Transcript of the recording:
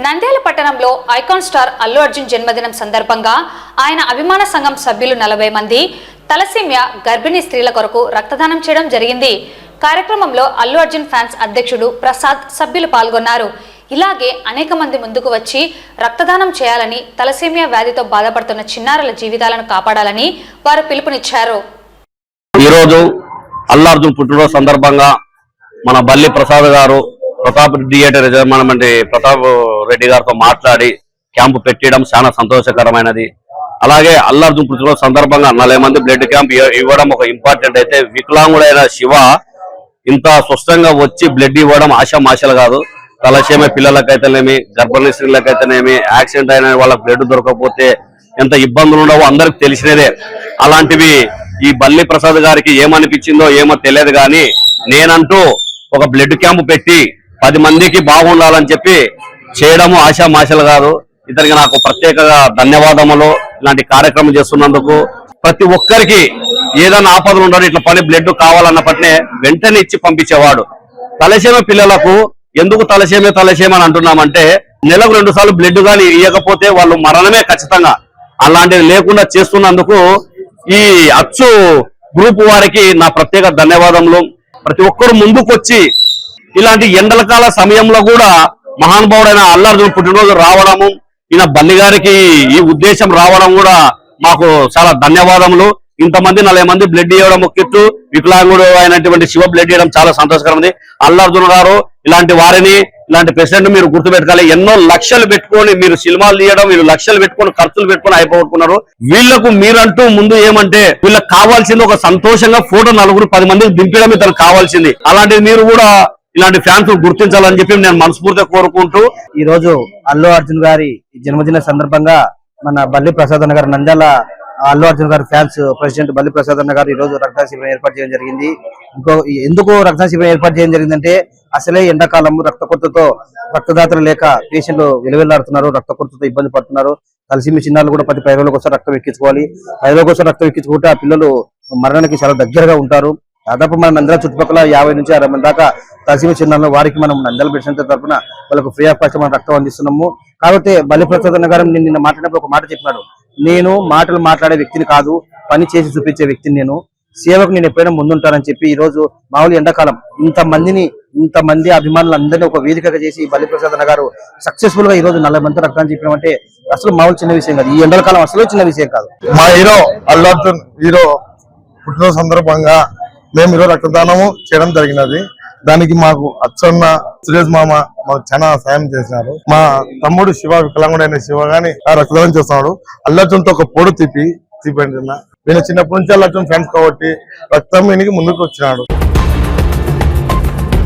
నంద్యాల పట్టణంలో icon star Allu Arjun జన్మదినం సందర్భంగా ఆయన అభిమాన సంఘం సభ్యులు 40 మంది తలసేమియా గర్భిణీ స్త్రీల కొరకు రక్తదానం చేయడం జరిగింది. కార్యక్రమంలో అల్లు అర్జున్ ఫ్యాన్స్ అధ్యక్షుడు ప్రసాద్ సభ్యులు పాల్గొన్నారు. ఇలాగే అనేక మంది ముందుకు వచ్చి రక్తదానం చేయాలని, తలసేమియా వ్యాధితో బాధపడుతున్న చిన్నారుల జీవితాలను కాపాడాలని వారు పిలుపునిచ్చారు. ఈరోజు అల్లు అర్జున్ పుట్టినరోజు సందర్భంగా మన బల్లి ప్రసాద్ గారు ప్రతాప్ థియేటర్ యజమాని ప్రతాప్ రెడ్డి గారితో మాట్లాడి క్యాంపు పెట్టడం చాలా సంతోషకరమైనది. అలాగే అల్లు అర్జున్ పుట్టినరోజు సందర్భంగా 40 మంది బ్లడ్ క్యాంప్ ఇవ్వడం ఒక ఇంపార్టెంట్. అయితే వికలాంగుడైన శివ ఇంత స్పష్టంగా వచ్చి బ్లడ్ ఇవ్వడం ఆశామాషలు కాదు. తలసేమియా పిల్లలకైతేనేమి, గర్భిణీ స్త్రీలకైతేనేమి, యాక్సిడెంట్ అయిన వాళ్ళకి బ్లడ్ దొరకకపోతే ఎంత ఇబ్బందులు ఉండవో అందరికి తెలిసినదే. అలాంటివి ఈ బల్లి ప్రసాద్ గారికి ఏమనిపించిందో ఏమో తెలియదు, కానీ నేనంటూ ఒక బ్లడ్ క్యాంప్ పెట్టి 10 మందికి బాగుండాలని చెప్పి చేయడము ఆశామాషలు కాదు. ఇతనికి నాకు ప్రత్యేకంగా ధన్యవాదములు. ఇలాంటి కార్యక్రమం చేస్తున్నందుకు ప్రతి ఒక్కరికి ఏదైనా ఆపదలు ఉండదు, ఇట్లా పని బ్లడ్ కావాలన్నప్పటినే వెంటనే ఇచ్చి పంపించేవాడు. తలసేమియా పిల్లలకు ఎందుకు తలసేమియా అని అంటున్నామంటే, నెలకు 2 సార్లు బ్లడ్ కానీ ఇవ్వకపోతే వాళ్ళు మరణమే ఖచ్చితంగా. అలాంటివి లేకుండా చేస్తున్నందుకు ఈ అచ్చు గ్రూప్ వారికి నా ప్రత్యేక ధన్యవాదములు. ప్రతి ఒక్కరు ముందుకొచ్చి ఇలాంటి ఎండలకాల సమయంలో కూడా మహానుభావుడైన అల్లు అర్జున్ పుట్టినరోజు రావడము, ఈయన బల్లి గారికి ఈ ఉద్దేశం రావడం కూడా మాకు చాలా ధన్యవాదములు. ఇంతమంది 40 మంది బ్లడ్ ఇవ్వడం కిట్టు, వికలాంగుడు అయినటువంటి శివ బ్లడ్ ఇవ్వడం చాలా సంతోషకరమైంది. అల్లు అర్జున్ గారు ఇలాంటి వారిని, ఇలాంటి పేషెంట్ మీరు గుర్తుపెట్టుకోవాలి. ఎన్నో లక్షలు పెట్టుకొని మీరు సినిమాలు తీయడం, వీళ్ళు లక్షలు పెట్టుకొని ఖర్చులు పెట్టుకొని అయిపోగొట్టుకున్నారు. వీళ్లకు మీరంటూ ముందు ఏమంటే వీళ్ళకి కావాల్సింది ఒక సంతోషంగా ఫోటో 10 మందికి దింపడం ఇతను కావాల్సింది. అలాంటిది మీరు కూడా ఇలాంటి ఫ్యాన్స్ గుర్తించాలని చెప్పి నేను మనస్ఫూర్తిగా కోరుకుంటూ, ఈ రోజు అల్లు అర్జున్ గారి జన్మదిన సందర్భంగా మన బల్లి ప్రసాద్ అన్న గారు, నంద్యాల అల్లు అర్జున్ గారి ఫ్యాన్స్ ప్రెసిడెంట్ బల్లి ప్రసాద్ అన్న గారు ఈ రోజు రక్తదాన శిబిరం ఏర్పాటు చేయడం జరిగింది. ఎందుకు రక్తదాన శిబిరం ఏర్పాటు చేయడం జరిగిందంటే, అసలే ఎండాకాలం రక్త కొరతతో రక్తదాతలు లేక పేషెంట్లు విలువెల్లాడుతున్నారు, రక్త కొరతతో ఇబ్బంది పడుతున్నారు. తలసేమియా చిన్నారులు కూడా ప్రతి 10 రోజుల కోసం రక్తం ఎక్కించుకోవాలి. 10 రోజుల కోసం రక్తం ఎక్కించుకుంటే ఆ పిల్లలు మరణానికి చాలా దగ్గరగా ఉంటారు. దాదాపు మన నంద్యాల చుట్టుపక్కల 50 నుంచి 60 మంది దాకా తలసేమియా చిన్నారులు, వారికి మనం నంద్యాల బ్లడ్ సెంటర్ తరఫున వాళ్ళకు ఫ్రీ ఆఫ్ కాస్ట్ మనం రక్తం అందిస్తున్నాము. కాబట్టి బల్లి ప్రసాద్ అన్న గారు నిన్న మాట్లాడినప్పుడు ఒక మాట చెప్పినాడు, నేను మాటలు మాట్లాడే వ్యక్తిని కాదు, పని చేసి చూపించే వ్యక్తిని, నేను సేవకు నేను ఎప్పుడైనా ముందుంటానని చెప్పి ఈ రోజు మామూలు ఎండాకాలం ఇంతమంది అభిమానులు అందరినీ ఒక వేదికగా చేసి బల్లి ప్రసాద్ అన్న గారు సక్సెస్ఫుల్ గా ఈ రోజు 40 మంది రక్తాన్ని చెప్పడం అంటే అసలు మామూలు చిన్న విషయం కాదు. ఈ ఎండాకాలం అసలు చిన్న విషయం కాదు. మా హీరో అల్లు అర్జున్ పుట్టినరోజు సందర్భంగా మేము ఈరోజు రక్తదానము చేయడం జరిగినది. దానికి మాకు అచ్చన్న సురేష్ మామ మాకు చాలా సాయం చేసినారు. మా తమ్ముడు శివ, వికలాంగుడైన శివ గాని రక్తదానం చేస్తున్నాడు. అల్లు అర్జున్ తో ఒక పొడు తీపండి. నేను చిన్నప్పటి నుంచి అల్లు అర్జున్ ఫ్యాన్స్ కాబట్టి రక్తం ముందుకు వచ్చినాడు.